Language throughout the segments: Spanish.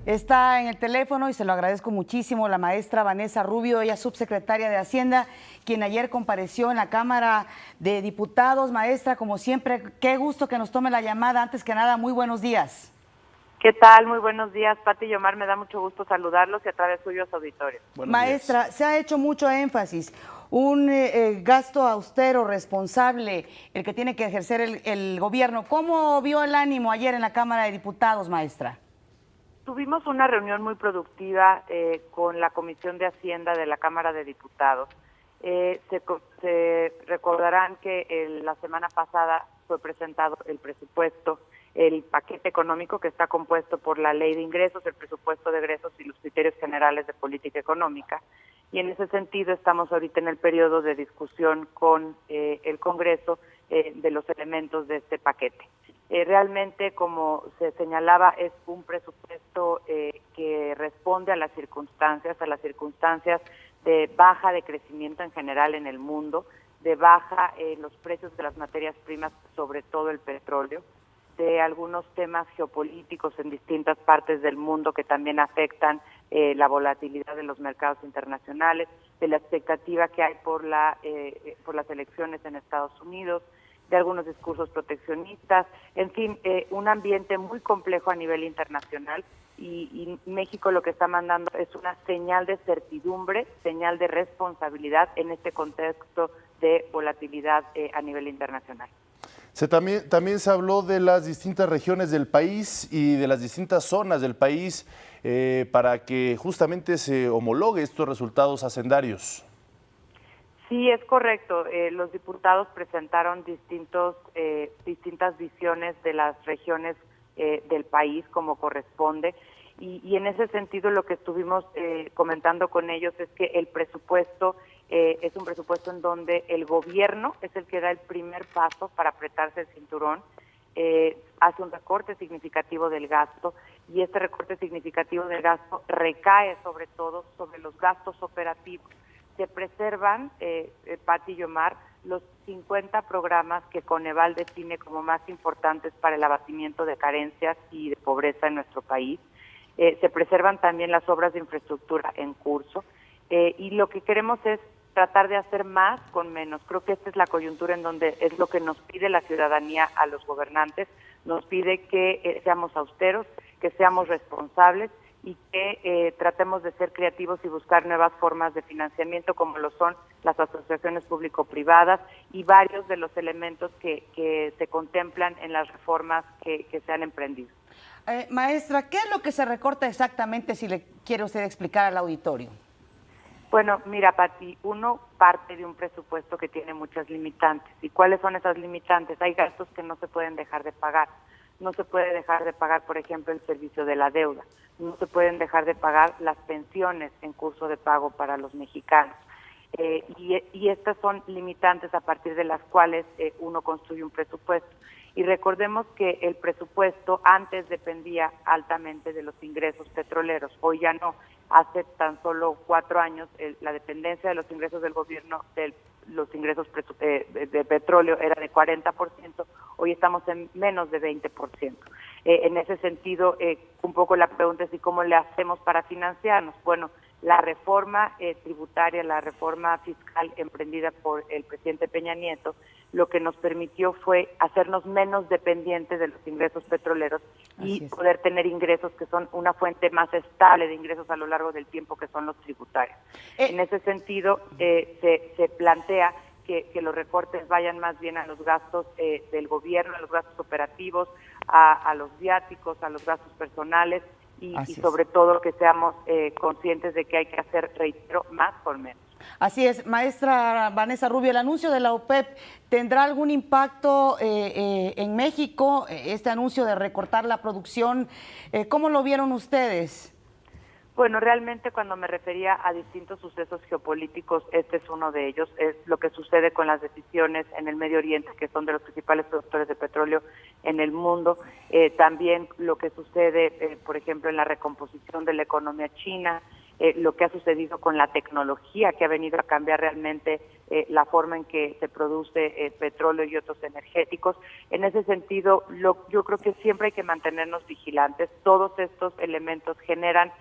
Está en el teléfono y se lo agradezco muchísimo la maestra Vanessa Rubio, ella subsecretaria de Hacienda, quien ayer compareció en la Cámara de Diputados. Maestra, como siempre, qué gusto que nos tome la llamada. Antes que nada, muy buenos días. ¿Qué tal? Muy buenos días, Pati y Omar. Me da mucho gusto saludarlos y a través suyo a su auditorio. Maestra, se ha hecho mucho énfasis, un gasto austero, responsable, el que tiene que ejercer el gobierno. ¿Cómo vio el ánimo ayer en la Cámara de Diputados, maestra? Tuvimos una reunión muy productiva con la Comisión de Hacienda de la Cámara de Diputados. Se recordarán que la semana pasada fue presentado el presupuesto, el paquete económico que está compuesto por la Ley de Ingresos, el presupuesto de egresos y los criterios generales de política económica. Y en ese sentido estamos ahorita en el periodo de discusión con el Congreso de los elementos de este paquete. Realmente, como se señalaba, es un presupuesto que responde a las circunstancias de baja de crecimiento en general en el mundo, de baja los precios de las materias primas, sobre todo el petróleo, de algunos temas geopolíticos en distintas partes del mundo que también afectan la volatilidad de los mercados internacionales, de la expectativa que hay por las elecciones en Estados Unidos, de algunos discursos proteccionistas, en fin, un ambiente muy complejo a nivel internacional y México lo que está mandando es una señal de certidumbre, señal de responsabilidad en este contexto de volatilidad a nivel internacional. También se habló de las distintas regiones del país y de las distintas zonas del país para que justamente se homologue estos resultados hacendarios. Sí, es correcto. Los diputados presentaron distintas visiones de las regiones del país como corresponde y en ese sentido lo que estuvimos comentando con ellos es que el presupuesto es un presupuesto en donde el gobierno es el que da el primer paso para apretarse el cinturón, hace un recorte significativo del gasto y este recorte significativo del gasto recae sobre todo sobre los gastos operativos. Se preservan, Pati y Omar, los 50 programas que Coneval define como más importantes para el abatimiento de carencias y de pobreza en nuestro país. Se preservan también las obras de infraestructura en curso y lo que queremos es tratar de hacer más con menos. Creo que esta es la coyuntura en donde es lo que nos pide la ciudadanía a los gobernantes, nos pide que seamos austeros, que seamos responsables y que tratemos de ser creativos y buscar nuevas formas de financiamiento como lo son las asociaciones público-privadas y varios de los elementos que se contemplan en las reformas que se han emprendido. Maestra, ¿qué es lo que se recorta exactamente, si le quiere usted explicar al auditorio? Bueno, mira, Pati, uno parte de un presupuesto que tiene muchas limitantes. ¿Y cuáles son esas limitantes? Hay gastos que no se pueden dejar de pagar. No se puede dejar de pagar, por ejemplo, el servicio de la deuda. No se pueden dejar de pagar las pensiones en curso de pago para los mexicanos. Y estas son limitantes a partir de las cuales uno construye un presupuesto. Y recordemos que el presupuesto antes dependía altamente de los ingresos petroleros, hoy ya no. Hace tan solo 4 años la dependencia de los ingresos del gobierno de los ingresos de petróleo era de 40%, hoy estamos en menos de 20%. En ese sentido, un poco la pregunta es: ¿y cómo le hacemos para financiarnos? Bueno, la reforma tributaria, la reforma fiscal emprendida por el presidente Peña Nieto, lo que nos permitió fue hacernos menos dependientes de los ingresos petroleros y poder tener ingresos que son una fuente más estable de ingresos a lo largo del tiempo, que son los tributarios. En ese sentido, se plantea que los recortes vayan más bien a los gastos del gobierno, a los gastos operativos, a los viáticos, a los gastos personales y sobre todo que seamos conscientes de que hay que hacer, reitero, más por menos. Así es, maestra Vanessa Rubio, ¿el anuncio de la OPEP tendrá algún impacto en México? Este anuncio de recortar la producción, ¿cómo lo vieron ustedes? Bueno, realmente cuando me refería a distintos sucesos geopolíticos, este es uno de ellos, es lo que sucede con las decisiones en el Medio Oriente, que son de los principales productores de petróleo en el mundo, también lo que sucede, por ejemplo, en la recomposición de la economía china, lo que ha sucedido con la tecnología que ha venido a cambiar realmente la forma en que se produce petróleo y otros energéticos. En ese sentido, yo creo que siempre hay que mantenernos vigilantes. Todos estos elementos generan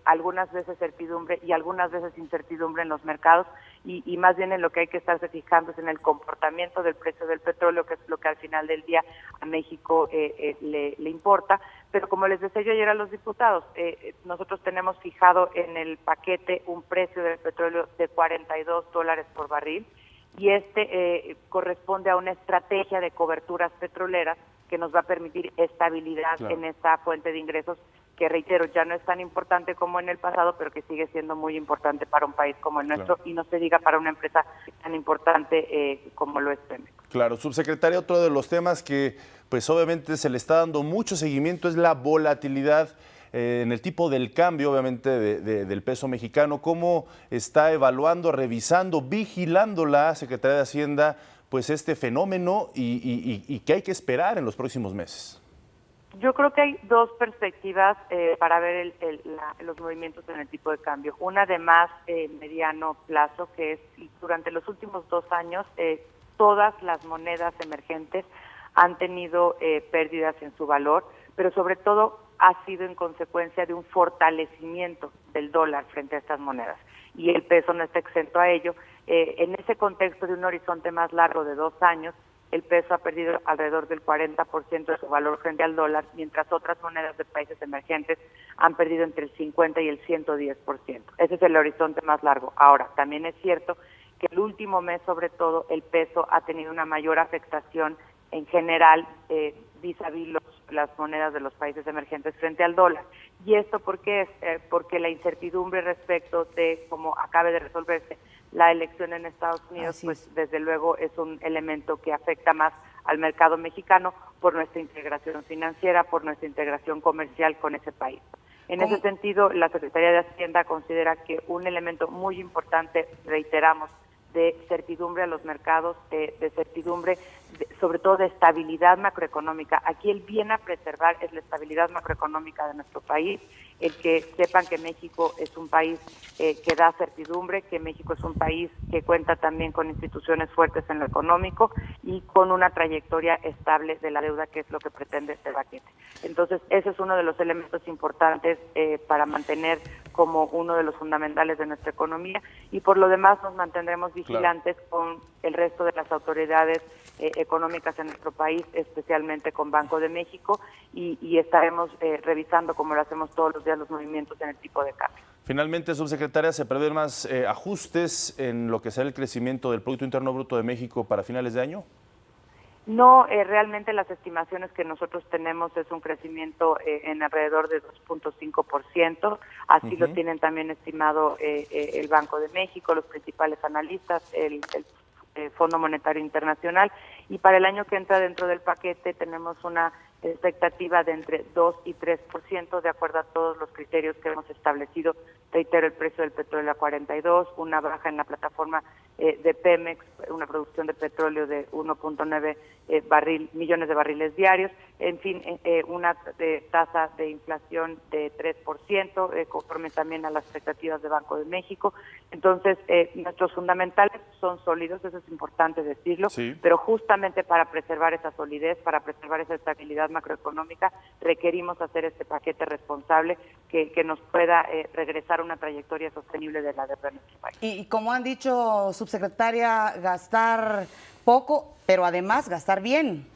algunas veces certidumbre y algunas veces incertidumbre en los mercados, y más bien en lo que hay que estarse fijando es en el comportamiento del precio del petróleo, que es lo que al final del día a México le importa. Pero como les decía yo ayer a los diputados, nosotros tenemos fijado en el paquete un precio del petróleo de $42 por barril, y corresponde a una estrategia de coberturas petroleras que nos va a permitir estabilidad en esta fuente de ingresos, que reitero, ya no es tan importante como en el pasado, pero que sigue siendo muy importante para un país como el nuestro, y no se diga para una empresa tan importante como lo es Pemex. Claro, subsecretaria, otro de los temas que pues obviamente se le está dando mucho seguimiento es la volatilidad en el tipo del cambio, obviamente, del peso mexicano. ¿Cómo está evaluando, revisando, vigilando la Secretaría de Hacienda pues este fenómeno y qué hay que esperar en los próximos meses? Yo creo que hay dos perspectivas para ver los movimientos en el tipo de cambio. Una de más mediano plazo, que es durante los últimos 2 años, todas las monedas emergentes han tenido pérdidas en su valor, pero sobre todo ha sido en consecuencia de un fortalecimiento del dólar frente a estas monedas, y el peso no está exento a ello. En ese contexto de un horizonte más largo de 2 años, el peso ha perdido alrededor del 40% de su valor frente al dólar, mientras otras monedas de países emergentes han perdido entre el 50 y el 110%. Ese es el horizonte más largo. Ahora, también es cierto que el último mes, sobre todo, el peso ha tenido una mayor afectación en general vis-a-vis las monedas de los países emergentes frente al dólar. ¿Y esto por qué es? Porque la incertidumbre respecto de cómo acabe de resolverse la elección en Estados Unidos, pues desde luego es un elemento que afecta más al mercado mexicano por nuestra integración financiera, por nuestra integración comercial con ese país. En ese sentido, la Secretaría de Hacienda considera que un elemento muy importante, reiteramos, de certidumbre a los mercados, de certidumbre, sobre todo de estabilidad macroeconómica. Aquí el bien a preservar es la estabilidad macroeconómica de nuestro país, el que sepan que México es un país que da certidumbre, que México es un país que cuenta también con instituciones fuertes en lo económico y con una trayectoria estable de la deuda, que es lo que pretende este paquete. Entonces, ese es uno de los elementos importantes para mantener como uno de los fundamentales de nuestra economía, y por lo demás nos mantendremos vigilantes con el resto de las autoridades económicas en nuestro país, especialmente con Banco de México, y estaremos revisando, como lo hacemos todos los días, los movimientos en el tipo de cambio. Finalmente, subsecretaria, ¿se prevén más ajustes en lo que será el crecimiento del Producto Interno Bruto de México para finales de año? No, realmente las estimaciones que nosotros tenemos es un crecimiento en alrededor de 2.5%, así lo tienen también estimado el Banco de México, los principales analistas, el Fondo Monetario Internacional, y para el año que entra dentro del paquete tenemos una expectativa de entre 2 y 3%, de acuerdo a todos los criterios que hemos establecido. Reitero, el precio del petróleo a 42, una baja en la plataforma de Pemex, una producción de petróleo de 1.9 millones de barriles diarios, en fin, una tasa de inflación de 3%, conforme también a las expectativas de Banco de México. Entonces, nuestros fundamentales son sólidos, eso es importante decirlo, pero justamente para preservar esa solidez, para preservar esa estabilidad macroeconómica, requerimos hacer este paquete responsable que nos pueda regresar a una trayectoria sostenible de la deuda en nuestro país. Y como han dicho, subsecretaria, gastar poco, pero además gastar bien.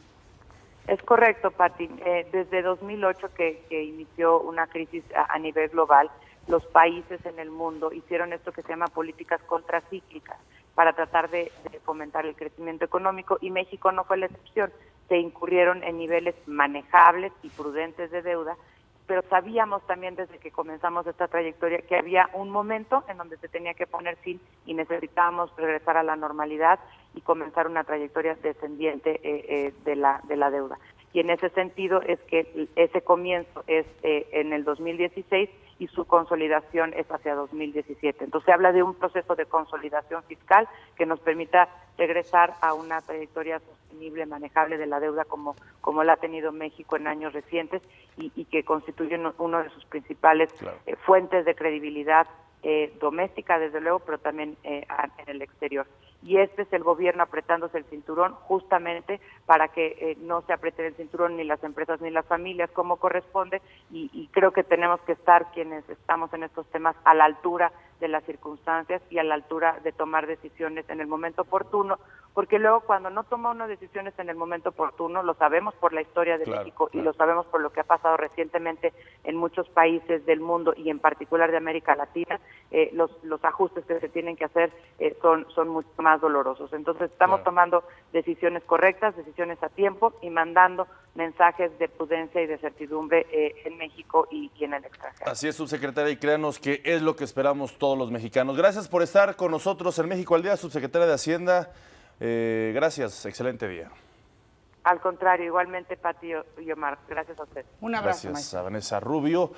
Es correcto, Pati. Desde 2008 que inició una crisis a nivel global, los países en el mundo hicieron esto que se llama políticas contracíclicas para tratar de fomentar el crecimiento económico, y México no fue la excepción. Se incurrieron en niveles manejables y prudentes de deuda, pero sabíamos también desde que comenzamos esta trayectoria que había un momento en donde se tenía que poner fin y necesitábamos regresar a la normalidad y comenzar una trayectoria descendiente de la deuda. y en ese sentido es que ese comienzo es en el 2016 y su consolidación es hacia 2017. Entonces se habla de un proceso de consolidación fiscal que nos permita regresar a una trayectoria sostenible, manejable de la deuda como la ha tenido México en años recientes y que constituye uno de sus principales fuentes de credibilidad doméstica, desde luego, pero también en el exterior. Y este es el gobierno apretándose el cinturón justamente para que no se aprieten el cinturón ni las empresas ni las familias como corresponde, y creo que tenemos que estar quienes estamos en estos temas a la altura de las circunstancias y a la altura de tomar decisiones en el momento oportuno, porque luego cuando no toma uno decisiones en el momento oportuno, lo sabemos por la historia de México y lo sabemos por lo que ha pasado recientemente en muchos países del mundo y en particular de América Latina, los ajustes que se tienen que hacer son mucho más dolorosos. Entonces estamos tomando decisiones correctas, decisiones a tiempo y mandando mensajes de prudencia y de certidumbre en México y en el extranjero. Así es, subsecretaria, y créanos que es lo que esperamos todos los mexicanos. Gracias por estar con nosotros en México al Día, subsecretaria de Hacienda. Gracias, excelente día. Al contrario, igualmente, Pati y Omar, gracias a usted. Un abrazo, Gracias maestra. a Vanessa Rubio.